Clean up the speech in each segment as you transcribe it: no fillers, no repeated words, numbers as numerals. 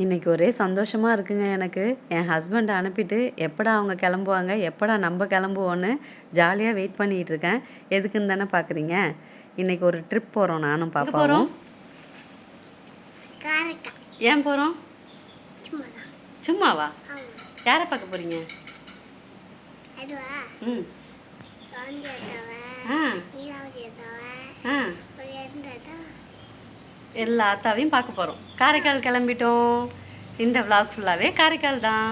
இன்றைக்கி ஒரே சந்தோஷமாக இருக்குங்க எனக்கு. என் ஹஸ்பண்டை அனுப்பிட்டு எப்படா அவங்க கிளம்புவாங்க, எப்படா நம்ம கிளம்புவோன்னு ஜாலியாக வெயிட் பண்ணிகிட்டு இருக்கேன். எதுக்குன்னு தானே பார்க்குறீங்க. இன்றைக்கி ஒரு ட்ரிப் போகிறோம் நானும் பாப்பாவும். ஏன் போகிறோம்? சும்மாவா? யாரை பார்க்க போகிறீங்க? எல்லா அத்தாவையும் பார்க்க போகிறோம். காரைக்கால் கிளம்பிட்டோம். இந்த விளாக் ஃபுல்லாகவே காரைக்கால் தான்.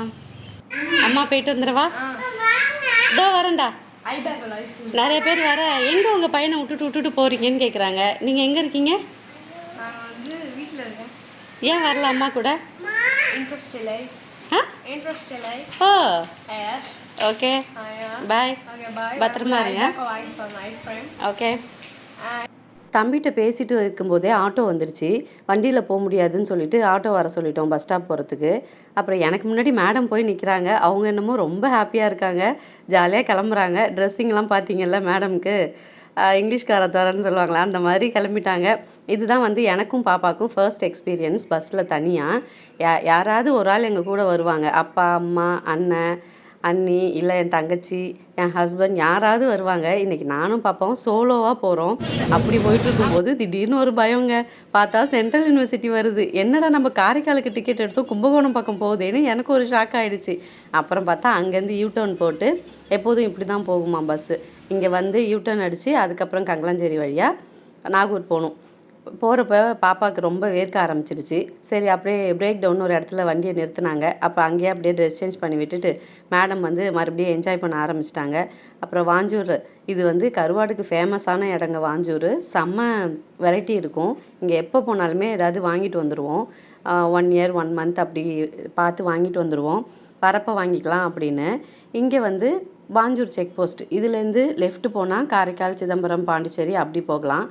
அம்மா போயிட்டு வந்துடுவா. இதோ வரேன்டா. நிறைய பேர் வர எங்கே உங்கள் பையனை விட்டுட்டு போகிறீங்கன்னு கேட்குறாங்க. நீங்கள் எங்கே இருக்கீங்க? ஏன் வரல அம்மா கூட? ஓ ஓகே பாய். பத்திரமா இருங்க. ஓகே. தம்பிகிட்ட பேசிட்டு இருக்கும்போதே ஆட்டோ வந்துடுச்சு. வண்டியில் போக முடியாதுன்னு சொல்லிட்டு ஆட்டோ வர சொல்லிட்டோம் பஸ் ஸ்டாப் போகிறதுக்கு. அப்புறம் எனக்கு முன்னாடி மேடம் போய் நிற்கிறாங்க. அவங்க என்னமோ ரொம்ப ஹாப்பியாக இருக்காங்க, ஜாலியாக கிளம்புறாங்க. ட்ரெஸ்ஸிங்லாம் பார்த்தீங்கல்ல மேடம்க்கு, இங்கிலீஷ்காரத்தாரன்னு சொல்லுவாங்களா, அந்த மாதிரி கிளம்பிட்டாங்க. இதுதான் வந்து எனக்கும் பாப்பாவுக்கும் ஃபர்ஸ்ட் எக்ஸ்பீரியன்ஸ் பஸ்ஸில் தனியாக. யாராவது ஒரு ஆள் எங்கள் கூட வருவாங்க. அப்பா, அம்மா, அண்ணன், அண்ணி, இல்லை என் தங்கச்சி, என் ஹஸ்பண்ட், யாராவது வருவாங்க. இன்றைக்கி நானும் பாப்பாவும் சோலோவாக போகிறோம். அப்படி போயிட்டு இருக்கும்போது திடீர்னு ஒரு பயங்க. பார்த்தா சென்ட்ரல் யூனிவர்சிட்டி வருது. என்னடா நம்ம காரைக்காலுக்கு டிக்கெட் எடுத்தோம், கும்பகோணம் பக்கம் போகுதேன்னு எனக்கு ஒரு ஷாக் ஆகிடுச்சு. அப்புறம் பார்த்தா அங்கேருந்து யூடர்ன் போட்டு, எப்போதும் இப்படி தான் போகுமா பஸ்ஸு. இங்கே வந்து யூடர்ன் அடித்து அதுக்கப்புறம் கங்கலாஞ்சேரி வழியாக நாகூர் போகணும். போகிறப்ப பாப்பாவுக்கு ரொம்ப வேர்க்க ஆரம்பிச்சிடுச்சு. சரி அப்படியே பிரேக் டவுன் ஒரு இடத்துல வண்டியை நிறுத்தினாங்க. அப்போ அங்கேயே அப்படியே ட்ரெஸ் சேஞ்ச் பண்ணி விட்டுட்டு மேடம் வந்து மறுபடியும் என்ஜாய் பண்ண ஆரம்பிச்சிட்டாங்க. அப்புறம் வாஞ்சூர், இது வந்து கருவாடுக்கு ஃபேமஸான இடங்க வாஞ்சூர். செம்ம வெரைட்டி இருக்கும். இங்கே எப்போ போனாலுமே ஏதாவது வாங்கிட்டு வந்துடுவோம். 1 இயர் 1 மந்த் அப்படி பார்த்து வாங்கிட்டு வந்துடுவோம். வரப்போ வாங்கிக்கலாம் அப்படின்னு. இங்கே வந்து வாஞ்சூர் செக் போஸ்ட், இதுலேருந்து லெஃப்ட் போனால் காரைக்கால், சிதம்பரம், பாண்டிச்சேரி அப்படி போகலாம்.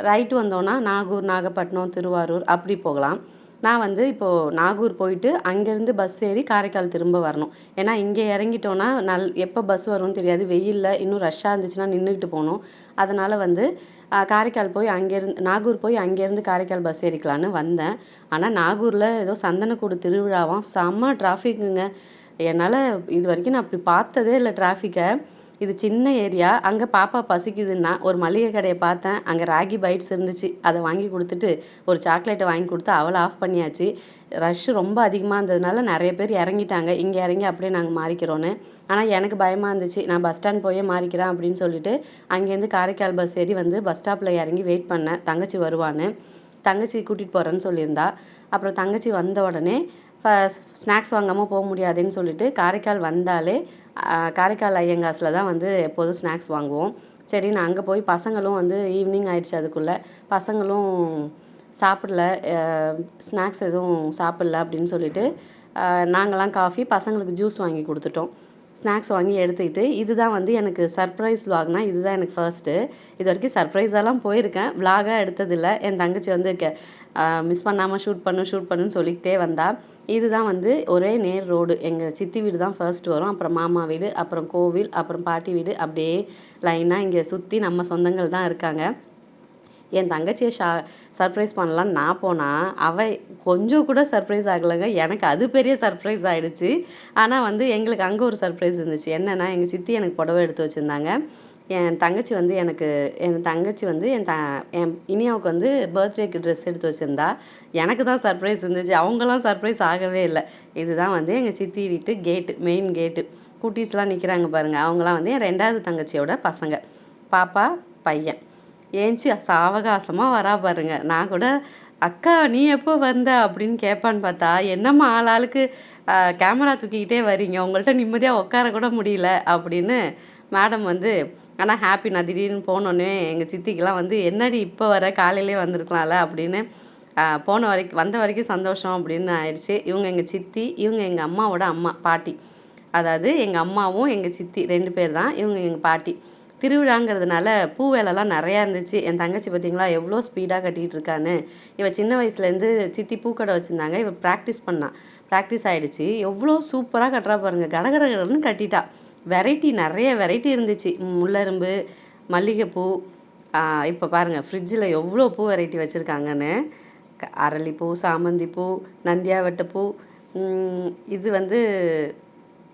ரைட்டு வந்தோன்னா நாகூர், நாகப்பட்டினம், திருவாரூர் அப்படி போகலாம். நான் வந்து இப்போது நாகூர் போயிட்டு அங்கேருந்து பஸ் ஏறி காரைக்கால் திரும்ப வரணும். ஏன்னா இங்கே இறங்கிட்டோன்னா எப்போ பஸ் வரும்னு தெரியாது. வெயிலில் இன்னும் ரஷ்ஷாக இருந்துச்சுன்னா நின்றுக்கிட்டு போகணும். அதனால் வந்து காரைக்கால் போய் அங்கேருந்து நாகூர் போய் அங்கேருந்து காரைக்கால் பஸ் ஏறிக்கலான்னு வந்தேன். ஆனால் நாகூரில் ஏதோ சந்தனக்கூடு திருவிழாவாம், செம்ம டிராஃபிக்குங்க. என்னால் இது வரைக்கும் நான் அப்படி பார்த்ததே இல்லை டிராஃபிக்கை. இது சின்ன ஏரியா. அங்கே பாப்பா பசிக்குதுன்னா ஒரு மளிகை கடையை பார்த்தேன். அங்கே ராகி பைட்ஸ் இருந்துச்சு. அதை வாங்கி கொடுத்துட்டு ஒரு சாக்லேட்டை வாங்கி கொடுத்து அவளை ஆஃப் பண்ணியாச்சு. ரஷ் ரொம்ப அதிகமாக இருந்ததுனால நிறைய பேர் இறங்கிட்டாங்க. இங்கே இறங்கி அப்படியே நாங்கள் மாறிக்கிறோன்னு. ஆனால் எனக்கு பயமாக இருந்துச்சு. நான் பஸ் ஸ்டாண்ட் போயே மாறிக்கிறேன் அப்படின்னு சொல்லிட்டு அங்கேருந்து காரைக்கால் பஸ் ஏறி வந்து பஸ் ஸ்டாப்பில் இறங்கி வெயிட் பண்ணேன், தங்கச்சி வருவான்னு. தங்கச்சி கூட்டிகிட்டு போகிறேன்னு சொல்லியிருந்தா. அப்புறம் தங்கச்சி வந்த உடனே ஸ்நாக்ஸ் வாங்காமல் போக முடியாதுன்னு சொல்லிட்டு காரைக்கால் வந்தாலே காரைக்கால் ஐயங்காஸில் தான் வந்து எப்போதும் ஸ்நாக்ஸ் வாங்குவோம். சரி, நான் அங்கே போய் பசங்களும் வந்து ஈவினிங் ஆகிடுச்சு. அதுக்குள்ளே பசங்களும் சாப்பிடல, ஸ்நாக்ஸ் எதுவும் சாப்பிடல அப்படின்னு சொல்லிட்டு நாங்களாம் காஃபி, பசங்களுக்கு ஜூஸ் வாங்கி கொடுத்துட்டோம். ஸ்நாக்ஸ் வாங்கி எடுத்துக்கிட்டு, இதுதான் வந்து எனக்கு சர்ப்ரைஸ் விலாக்னா இதுதான் எனக்கு ஃபர்ஸ்ட்டு. இது வரைக்கும் சர்ப்ரைஸாலாம் போயிருக்கேன், விலாகாக எடுத்ததில்லை. என் தங்கச்சி வந்து மிஸ் பண்ணாமல் ஷூட் பண்ணுன்னு சொல்லிக்கிட்டே வந்தா. இதுதான் வந்து ஒரே நேர் ரோடு. எங்கள் சித்தி வீடு தான் ஃபர்ஸ்ட் வரும், அப்புறம் மாமா வீடு, அப்புறம் கோவில், அப்புறம் பாட்டி வீடு, அப்படியே லைனாக இங்கே சுற்றி நம்ம சொந்தங்கள் தான் இருக்காங்க. என் தங்கச்சியை சர்ப்ரைஸ் பண்ணலான்னு நான் போனால் அவள் கொஞ்சம் கூட சர்ப்ரைஸ் ஆகலைங்க. எனக்கு அது பெரிய சர்ப்ரைஸ் ஆகிடுச்சு. ஆனால் வந்து எங்களுக்கு அங்கே ஒரு சர்ப்ரைஸ் இருந்துச்சு. என்னென்னா, எங்கள் சித்தி எனக்கு புடவை எடுத்து வச்சுருந்தாங்க. என் தங்கச்சி வந்து என் இனியாவுக்கு வந்து பர்த்டேக்கு ட்ரெஸ் எடுத்து வச்சுருந்தா. எனக்கு தான் சர்ப்ரைஸ் இருந்துச்சு, அவங்களாம் சர்ப்ரைஸ் ஆகவே இல்லை. இதுதான் வந்து எங்கள் சித்தி வீட்டு கேட்டு, மெயின் கேட்டு. குட்டீஸ்லாம் நிற்கிறாங்க பாருங்கள். அவங்களாம் வந்து என் 2வது தங்கச்சியோட பசங்க, பாப்பா பையன். ஏஞ்சி சாவகாசமாக வரா பாருங்க. நான் கூட அக்கா நீ எப்போ வந்த அப்படின்னு கேட்பான்னு பார்த்தா, என்னம்மா ஆளுக்கு கேமரா தூக்கிக்கிட்டே வரீங்க, உங்கள்கிட்ட நிம்மதியாக உட்கார கூட முடியல அப்படின்னு மேடம் வந்து. ஆனால் ஹாப்பி. நான் திடீர்னு போனோன்னே எங்கள் சித்திக்கெலாம் வந்து என்னடி இப்போ வர, காலையிலே வந்திருக்கலாம்ல அப்படின்னு. வந்த வரைக்கும் சந்தோஷம் அப்படின்னு ஆயிடுச்சு. இவங்க எங்கள் சித்தி, இவங்க எங்கள் அம்மாவோட அம்மா, பாட்டி. அதாவது எங்கள் அம்மாவும் எங்கள் சித்தி 2 பேர் தான். இவங்க எங்கள் பாட்டி. திருவிழாங்கிறதுனால பூ வேலைலாம் நிறையா இருந்துச்சு. என் தங்கச்சி பார்த்திங்களா எவ்வளோ ஸ்பீடாக கட்டிகிட்டு இருக்கான்னு. இவள் சின்ன வயசுலேருந்து சித்தி பூக்கடை வச்சுருந்தாங்க. இவள் ப்ராக்டிஸ் ஆகிடுச்சு. எவ்வளோ சூப்பராக கட்டுறா பாருங்கள். கடகடன்னு கட்டிட்டா. நிறைய வெரைட்டி இருந்துச்சு. முள்ளரும்பு, மல்லிகைப்பூ. இப்போ பாருங்கள் ஃப்ரிட்ஜில் எவ்வளோ பூ வெரைட்டி வச்சுருக்காங்கன்னு. அரளிப்பூ, சாமந்திப்பூ, நந்தியாவட்டப்பூ, இது வந்து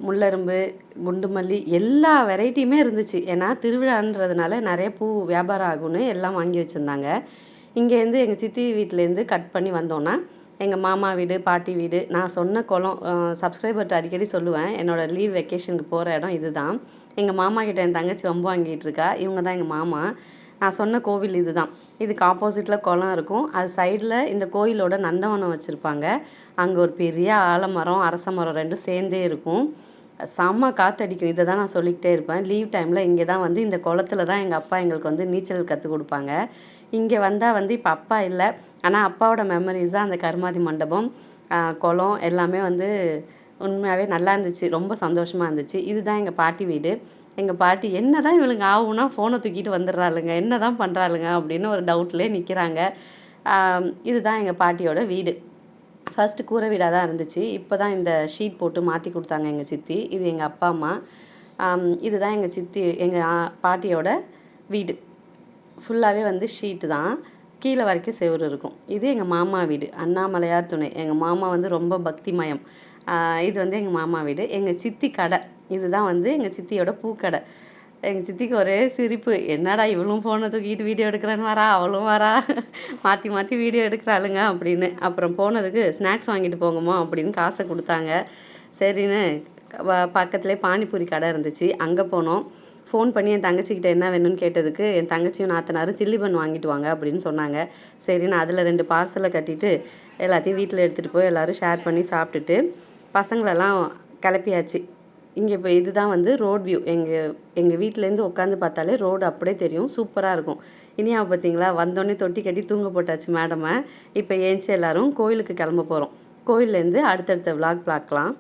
முல்லரும்பு, குண்டுமல்லி எல்லா வெரைட்டியுமே இருந்துச்சு. ஏன்னா திருவிழான்றதுனால நிறைய பூ வியாபாரம் ஆகும்னு எல்லாம் வாங்கி வச்சுருந்தாங்க. இங்கேருந்து எங்கள் சித்தி வீட்டிலேருந்து கட் பண்ணி வந்தோன்னா எங்கள் மாமா வீடு, பாட்டி வீடு, நான் சொன்ன குளம், சப்ஸ்கிரைபர்கிட்ட அடிக்கடி சொல்லுவேன், என்னோடய லீவ் வெக்கேஷனுக்கு போகிற இடம் இது தான். எங்கள் மாமா கிட்ட என் தங்கச்சி வம்பு வாங்கிட்டு இருக்கா. இவங்க தான் எங்கள் மாமா. நான் சொன்ன கோவில் இது தான். இதுக்கு ஆப்போசிட்டில் குளம் இருக்கும். அது சைடில் இந்த கோயிலோட நந்தவனம் வச்சுருப்பாங்க. அங்கே ஒரு பெரிய ஆலமரம், அரச மரம் ரெண்டும் சேர்ந்தே இருக்கும். செம்ம காற்றடிக்கும். இதை தான் நான் சொல்லிக்கிட்டே இருப்பேன். லீவ் டைமில் இங்கே தான் வந்து இந்த குளத்துல தான் எங்கள் அப்பா எங்களுக்கு வந்து நீச்சல் கற்றுக் கொடுப்பாங்க. இங்கே வந்தால் வந்து இப்போ அப்பா இல்லை, ஆனால் அப்பாவோட மெமரிஸ் தான் அந்த கருமாதி மண்டபம், குளம் எல்லாமே வந்து உண்மையாகவே நல்லா இருந்துச்சு. ரொம்ப சந்தோஷமாக இருந்துச்சு. இதுதான் எங்கள் பாட்டி வீடு. எங்கள் பாட்டி என்ன தான் இவளுங்க ஆகுனா ஃபோனை தூக்கிட்டு வந்துடுறாளுங்க, என்ன தான் பண்ணுறாளுங்க அப்படின்னு ஒரு டவுட்லேயே நிற்கிறாங்க. இதுதான் எங்கள் பாட்டியோட வீடு. ஃபஸ்ட்டு கூரை வீடாக தான் இருந்துச்சு. இப்போ தான் இந்த ஷீட் போட்டு மாற்றி கொடுத்தாங்க எங்கள் சித்தி. இது எங்கள் அப்பா அம்மா. இதுதான் எங்கள் சித்தி எங்கள் பாட்டியோட வீடு. ஃபுல்லாகவே வந்து ஷீட்டு தான். கீழே வரைக்கும் செவுரு இருக்கும். இது எங்கள் மாமா வீடு, அண்ணாமலையார் துணை. எங்கள் மாமா வந்து ரொம்ப பக்திமயம். இது வந்து எங்கள் மாமா வீடு. எங்கள் சித்தி கடை இதுதான் வந்து எங்கள் சித்தியோட பூக்கடை. எங்கள் சித்திக்கு ஒரே சிரிப்பு, என்னடா இவளும் ஃபோனை தூக்கிட்டு வீடியோ எடுக்கிறேன்னு வரா, அவளும் வரா, மாற்றி மாற்றி வீடியோ எடுக்கிறாளுங்க அப்படின்னு. அப்புறம் போனதுக்கு ஸ்நாக்ஸ் வாங்கிட்டு போங்கம்மா அப்படின்னு காசை கொடுத்தாங்க. சரின்னு பக்கத்துலேயே பானிபூரி கடை இருந்துச்சு, அங்கே போனோம். ஃபோன் பண்ணி என் தங்கச்சிக்கிட்ட என்ன வேணும்னு கேட்டதுக்கு என் தங்கச்சியும் நாத்தனாரும் சில்லி பன் வாங்கிட்டு வாங்க அப்படின்னு சொன்னாங்க. சரி, நான் அதில் 2 பார்சலை கட்டிட்டு எல்லாத்தையும் வீட்டில் எடுத்துகிட்டு போய் எல்லோரும் ஷேர் பண்ணி சாப்பிட்டுட்டு பசங்களெல்லாம் கிளப்பியாச்சு. இங்கே இப்போ இதுதான் வந்து ரோட் வியூ. எங்கள் வீட்டிலேருந்து உட்காந்து பார்த்தாலே ரோடு அப்படியே தெரியும், சூப்பராக இருக்கும். இனியா பார்த்தீங்களா, வந்தோடனே தொட்டி கட்டி தூங்க போட்டாச்சு மேடமை. இப்போ ஏஞ்சி எல்லோரும் கோயிலுக்கு கிளம்ப போகிறோம். கோயிலேருந்து அடுத்தடுத்த விளாக் பார்க்கலாம்.